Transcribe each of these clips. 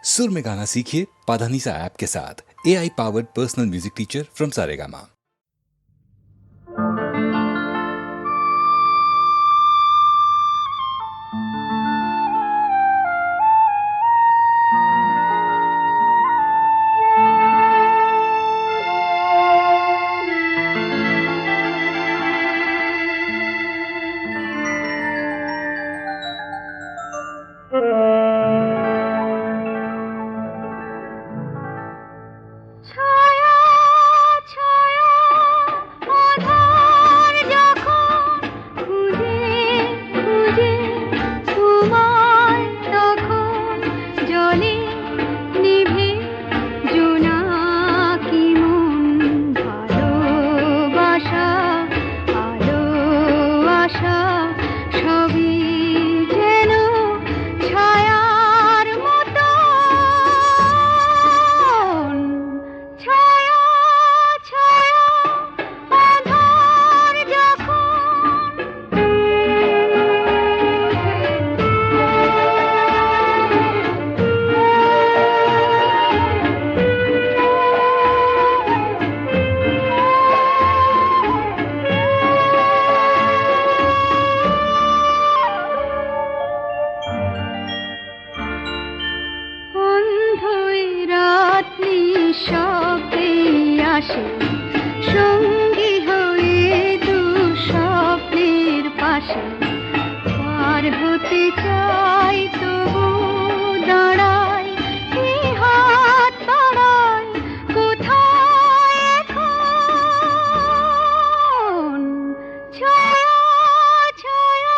सुर में गाना सीखिए पाधानीसा ऐप के साथ। AI powered personal music teacher from Saregama. সঙ্গী হয়ে দু স্বপ্নের পাশে পার হতে চাই, তবু দাঁড়াই হাত বাড়াই কোথায় এখন ছায়া ছায়া।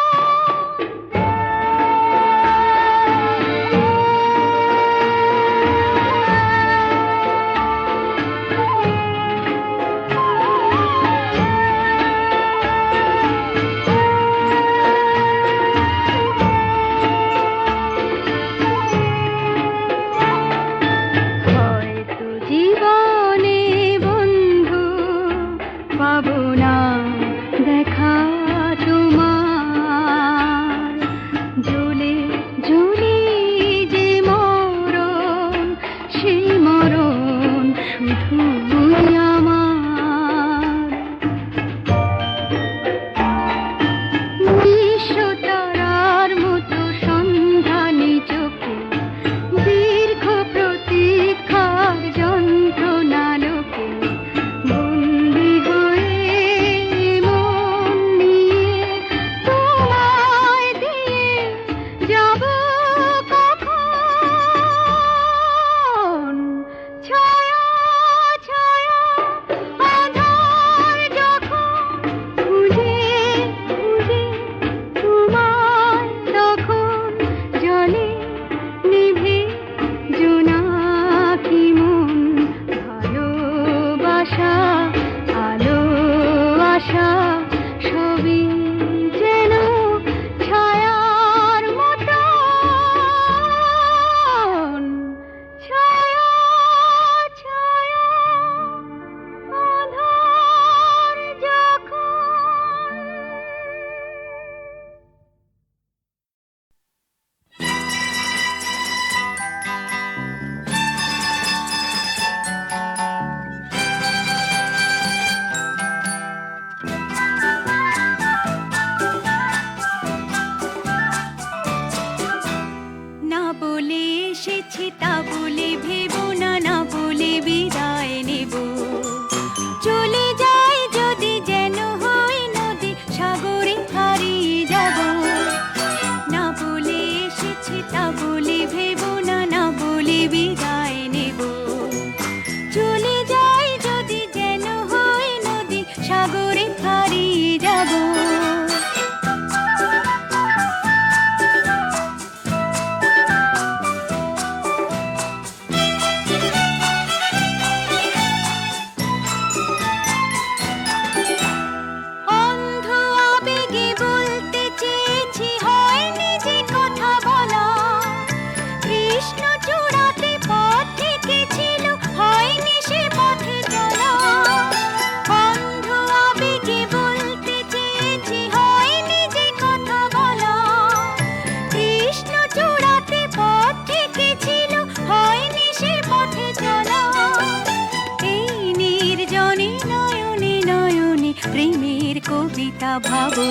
কথা ভাবো।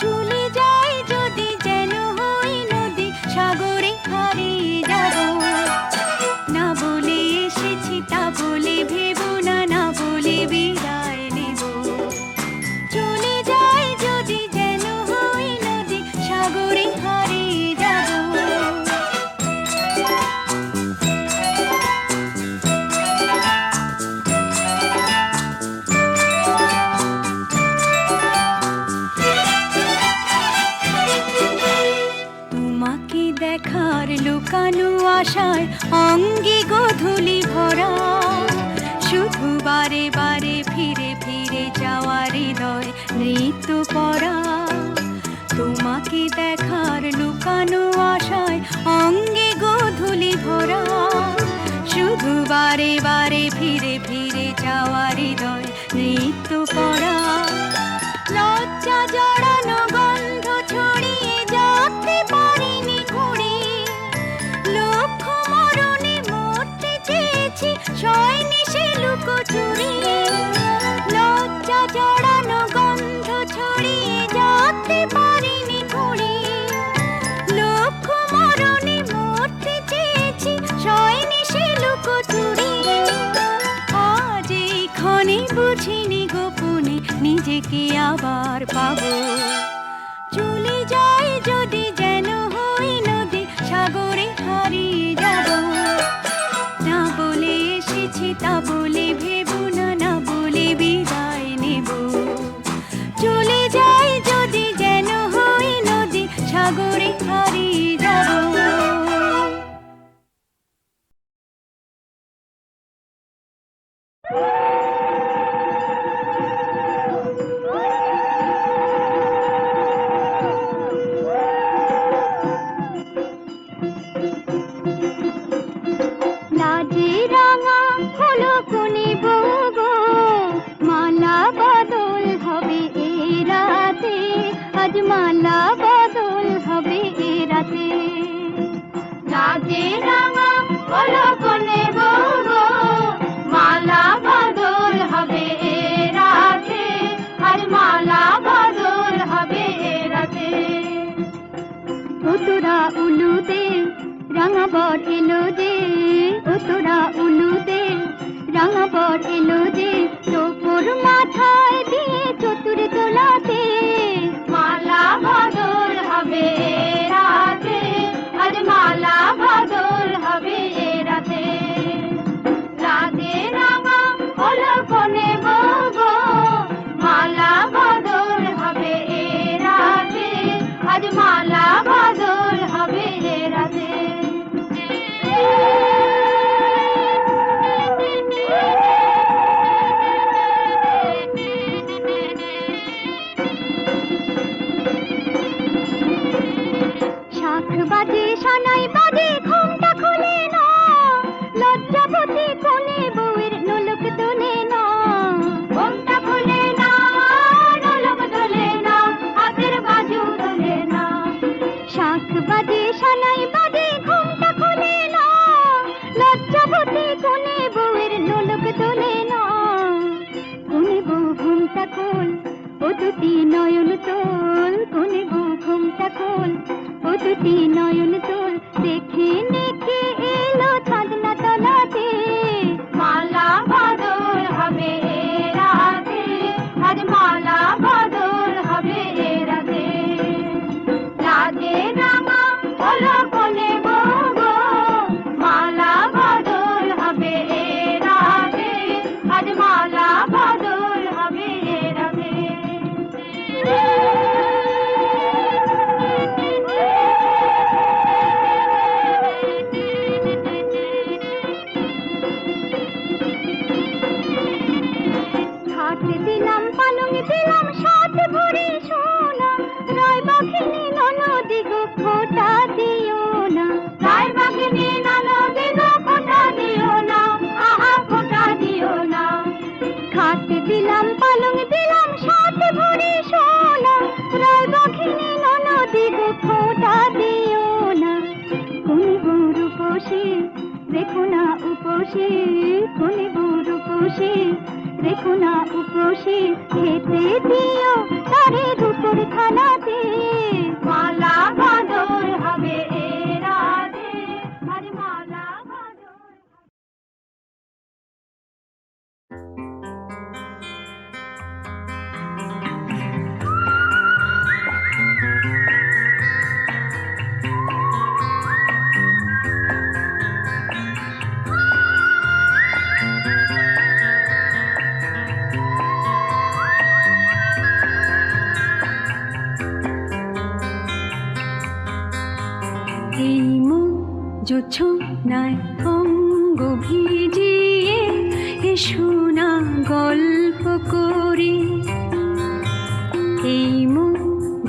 চলে যাই যদি যেন হই নদী, সাগরে হারিয়ে যাব। না বলে এসেছি তা বলে ভেবো না, না বলে বিদায় নেব। চলে যাই যদি যেন হই নদী, সাগরে হারিয়ে যাব। তোমাকে দেখার লুকানো আশায় অঙ্গে গোধূলি ভরা, শুধু বারে বারে ফিরে ফিরে যাওয়ার হৃদয় নৃত্য পরা। তোমাকে দেখার লুকানো আশায় অঙ্গে গোধূলি ভরা, শুধু বারে বারে ফিরে ফিরে যাওয়ার হৃদয় নৃত্য পরা। লজ্জা জড়ানো গন্ধ ছড়িয়ে যেতে পারিনি ঘুরে, লক্ষ মরণে মরতে চেয়েছি সয়নি সে লুকোচুরি। লজ্জা জড়ানো গন্ধ ছড়িয়ে যেতে পারিনি ঘুরে, লক্ষ মরণে মরতে চেয়েছি সয়নি সে লুকোচুরি। আজ এই ক্ষণে বুঝিনি গোপনে নিজেকে আবার পাবো। চলে যাই যদি যেন হই নদী, সাগরে হারিয়ে যাব। না বলে এসেছি তা বলে ভেবো না, না বলে বিদায় নেব। চলে যাই যদি যেন হই নদী, সাগরে হারিয়ে যাব। লাজে রাঙা হলো কোনে বগো, মালা বদল হবে এ রাতে, আজ মালা বদল হবে এ রাতে। লাজে রাঙা হলো কোনে বগো, মালা বদল হবে এ রাতে, আজ মালা বদল হবে এ রাতে। ও তোরা উলুতে রাঙা বর এলো যে, ও তোরা উলুতে রাঙা বর এলো যে, তোর মাথায় দিয়ে চতুর তোলাতে, মালা বদল হবে রাতে, আজ মালা বদল হবে রাতে। লাগে রাঙা হলো কোনে বগো, মালা বদল হবে রাতে, আজ মালা বদল হবে রাতে। শাখ বাজে সানাই বাজে ঘুমটা খুলে না, লজ্জাবতী কোনে বউয়ের নোলক তোলে না। ঘুমটা খুলে না, নোলক তোলে না, হাতের বাজু তোলে না। শাখ বাজে সানাই বাজে ঘুমটা খুলে না, লজ্জাবতী কোনে বউয়ের নোলক তোলে না। কোনে বউ ঘুমটা খোল, ও দুটি নয়ন তোল, কোনে বউ ঘুমটা খোল, ও দুটি নয়ন তোল। দেখে দেখে এলো চাঁদনা তলাতে, মালা বদল হবে রাতে, আজ মালা বদল হবে রাতে। লাগে রাঙা হলো কোনে বগো, মালা বদল হবে রাতে, আজ মালা বদল হবে রাতে। খাট দিলাম পালং দিলাম সাত ভরি সোনা, রায় বাঘিনী ননদি গো খোটা দিও না। রায় বাঘিনী ননদি গো খোটা দিও না, আহা খোটা দিও না। খাট দিলাম পালং দিলাম সাত ভরি সোনা, রায় বাঘিনী ননদি গো খোটা দিও না। কোন বউর উপসে রেখো না উপসে, কোন বউর উপসে রেখো না উপসে, খেতে দিও তারে রূপোর থালাতে। মালা ভাদর হবে এ রাতে, আরে মালা ভাদর। এই মুখ জোছনায় অঙ্গ ভিজিয়ে এসো না গল্প করি। এই মুখ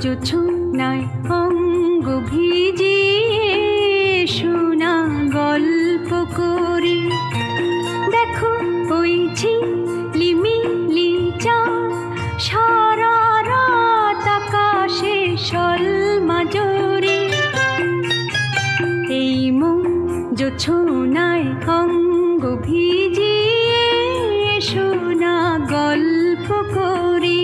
জোছনায় অঙ্গ ভিজিয়ে এসো না গল্প করি। দেখো ওই ঝিলিমিলি চাঁদ সারা রাত আকাশে সলমাজরি। এই মন জোছনায় অঙ্গ ভিজিয়ে এসো না গল্প করি।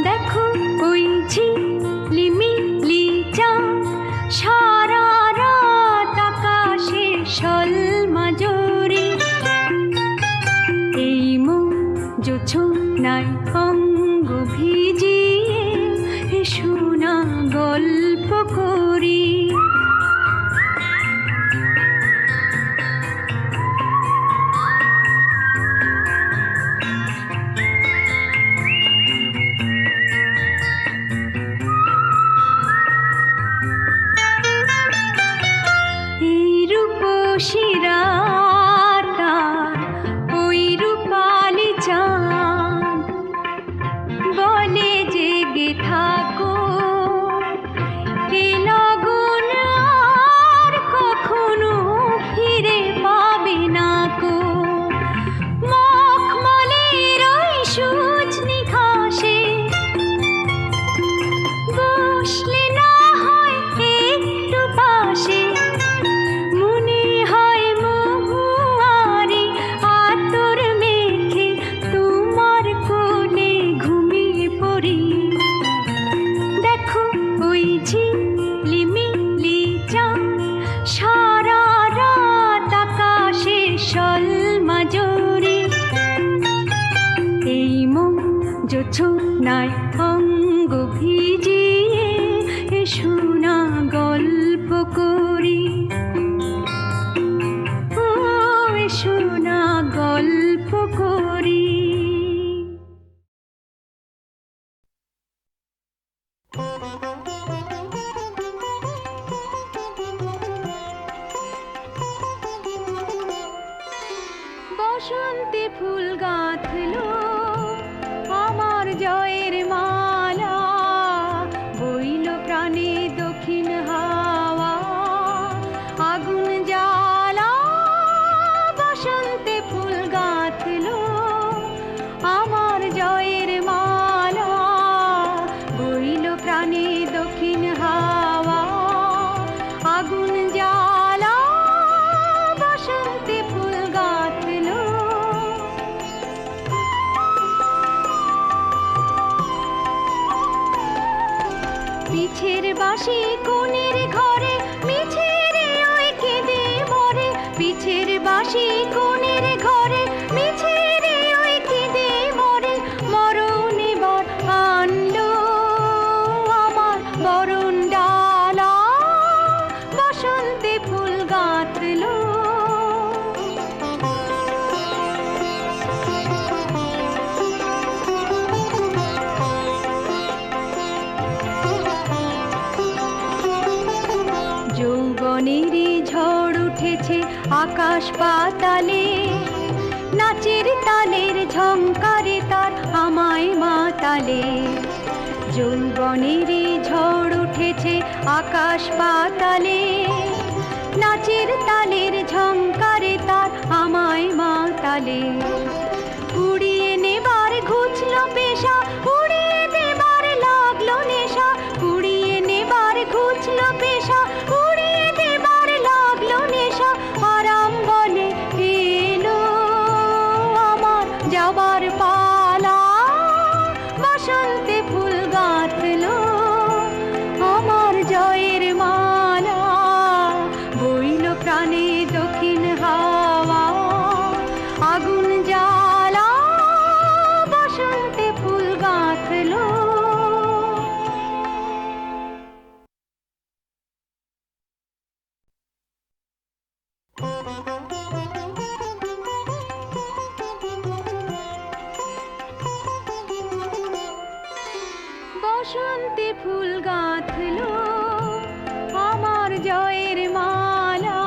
দেখো ওই ঝিলিমিলি চাঁদ সারা রাত আকাশে সলমাজরি। এই মন জোছনায় অঙ্গ ভিজিয়ে এসো না গল্প করি। শিরাটা ওই রূপালি চাঁদ বলে জেগে থাকো, এ লগন আর কখনো ফিরে পাবে না কো। মখমলের ওই সজনি ঘাসে বসলে না হয় একটু পাশে, ঝিলিমিলি চাঁদ সারা রাত আকাশে সলমাজরি। এই মন জোছনায় অঙ্গ ভিজিয়ে এসো না গল্প করি। ও এসো না গল্প করি। বসন্তে ফুল গাঁথলো আমার জয়ের মালা, বইল প্রাণে দক্ষিণ হাওয়া আগুন জ্বালা। বসন্তে ফুল গাঁথলো আমার জয়ের মালা, বইল প্রাণে দক্ষিণ হাওয়া আগুন জ্বালা। বসন্তে ফুল গাঁথলো পিছের বাঁশি কোণের ঘরে মিছে রে ওই কেঁদে মরে। পিছের বাঁশি কোণের ঘরে মিছে রে ওই কেঁদে মরে। মরণে বর আনলো আমার বরণ ডালা, বসন্তে ফুল গাঁথলো। আকাশ পাতালে, নাচের তালের ঝংকারে তার আমায় মাতালে। যৌবনের ঝড় উঠেছে আকাশ পাতালে, নাচের তালের ঝংকারে তার আমায় মাতালে। উড়িয়ে নেবার ঘুচলো পেশা, উড়িয়ে দেবার লাগলো নেশা, উড়িয়ে নেবার ঘুচলো পেশা, উড়িয়ে দেবার লাগলো নেশা। আরাম বলে এলো আমার যাবার পালা, বসন্তে ফুল গাঁথলো আমার জয়ের মালা। বইল প্রাণে দক্ষিণ হাওয়া, আগুন জ্বালা, বসন্তে ফুল গাঁথলো। বসন্তে ফুল গাঁথলো আমার জয়ের মালা।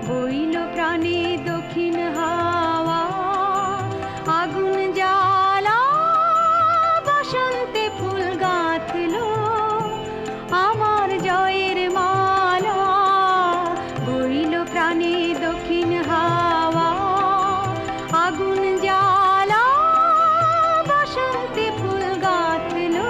বইল প্রাণে দক্ষিণ হাওয়া, আগুন জ্বালা, বসন্তে ফুল গাঁথলো আমার জয়ের মালা। বইল প্রাণে দক্ষিণ হাওয়া, আগুন জ্বালা, বসন্তে ফুল গাঁথলো।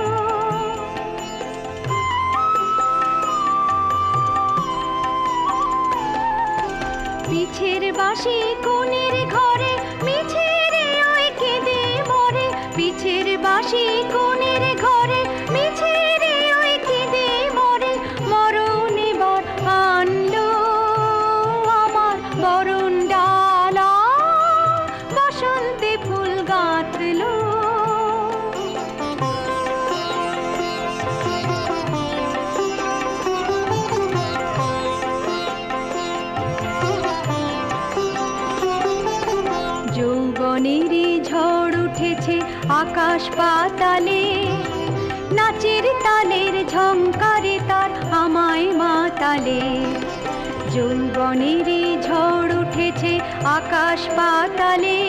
পিছের বাঁশি কোণের ঘরে মিছে রে ওই কেঁদে মরে, পিছের বাঁশি কোণের ঘরে মিছে রে ওই কেঁদে মরে। মরণ এবার আনলো আমার বরণ ডালা, বসন্তে ফুল গাঁথলো। যৌবনের ঝড় উঠেছে আকাশ পাতালে, নাচের তালের ঝংকারে তার আমায় মাতালে। যৌবনের ঝড় উঠেছে আকাশ পাতালে,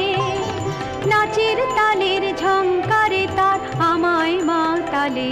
নাচের তালের ঝংকারে তার আমায় মাতালে।